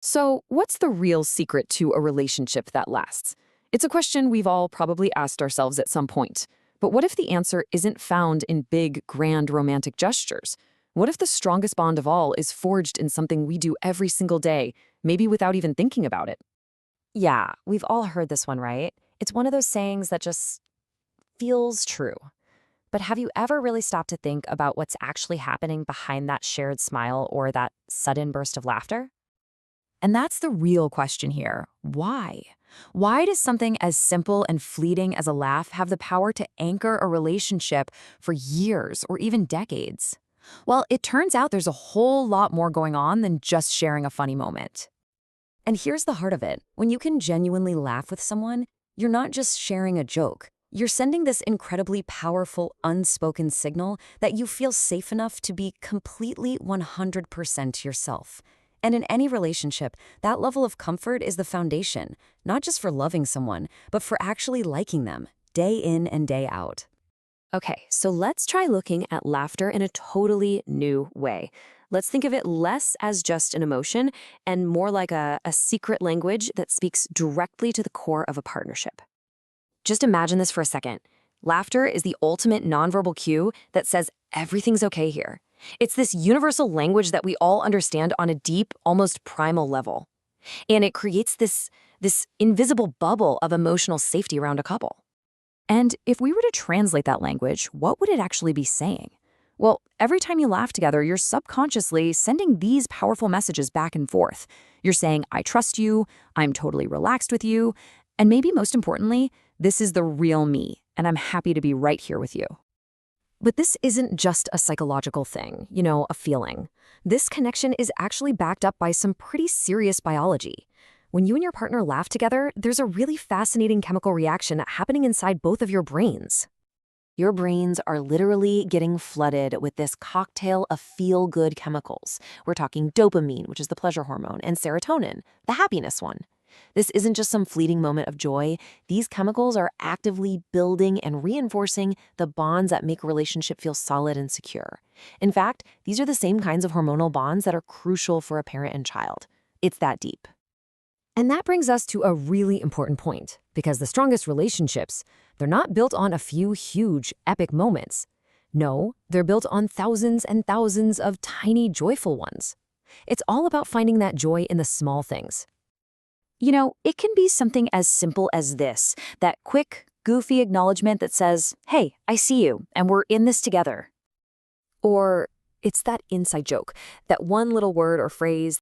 So, what's the real secret to a relationship that lasts? It's a question we've all probably asked ourselves at some point. But what if the answer isn't found in big, grand romantic gestures? What if the strongest bond of all is forged in something we do every single day, maybe without even thinking about it? Yeah, we've all heard this one, right? It's one of those sayings that just feels true. But have you ever really stopped to think about what's actually happening behind that shared smile or that sudden burst of laughter? And that's the real question here. Why? Why does something as simple and fleeting as a laugh have the power to anchor a relationship for years or even decades? Well, it turns out there's a whole lot more going on than just sharing a funny moment. And here's the heart of it. When you can genuinely laugh with someone, you're not just sharing a joke. You're sending this incredibly powerful, unspoken signal that you feel safe enough to be completely 100% yourself. And in any relationship, that level of comfort is the foundation, not just for loving someone, but for actually liking them, day in and day out. Okay, so let's try looking at laughter in a totally new way. Let's think of it less as just an emotion and more like a secret language that speaks directly to the core of a partnership. Just imagine this for a second. Laughter is the ultimate nonverbal cue that says everything's okay here. It's this universal language that we all understand on a deep, almost primal level. And it creates this invisible bubble of emotional safety around a couple. And if we were to translate that language, what would it actually be saying? Well, every time you laugh together, you're subconsciously sending these powerful messages back and forth. You're saying, I trust you, I'm totally relaxed with you, and maybe most importantly, this is the real me, and I'm happy to be right here with you. But this isn't just a psychological thing, a feeling. This connection is actually backed up by some pretty serious biology. When you and your partner laugh together, there's a really fascinating chemical reaction happening inside both of your brains. Your brains are literally getting flooded with this cocktail of feel-good chemicals. We're talking dopamine, which is the pleasure hormone, and serotonin, the happiness one. This isn't just some fleeting moment of joy. These chemicals are actively building and reinforcing the bonds that make a relationship feel solid and secure. In fact, these are the same kinds of hormonal bonds that are crucial for a parent and child. It's that deep. And that brings us to a really important point, because the strongest relationships, they're not built on a few huge, epic moments. No, they're built on thousands and thousands of tiny, joyful ones. It's all about finding that joy in the small things. It can be something as simple as this, that quick, goofy acknowledgement that says, hey, I see you, and we're in this together. Or it's that inside joke, that one little word or phrase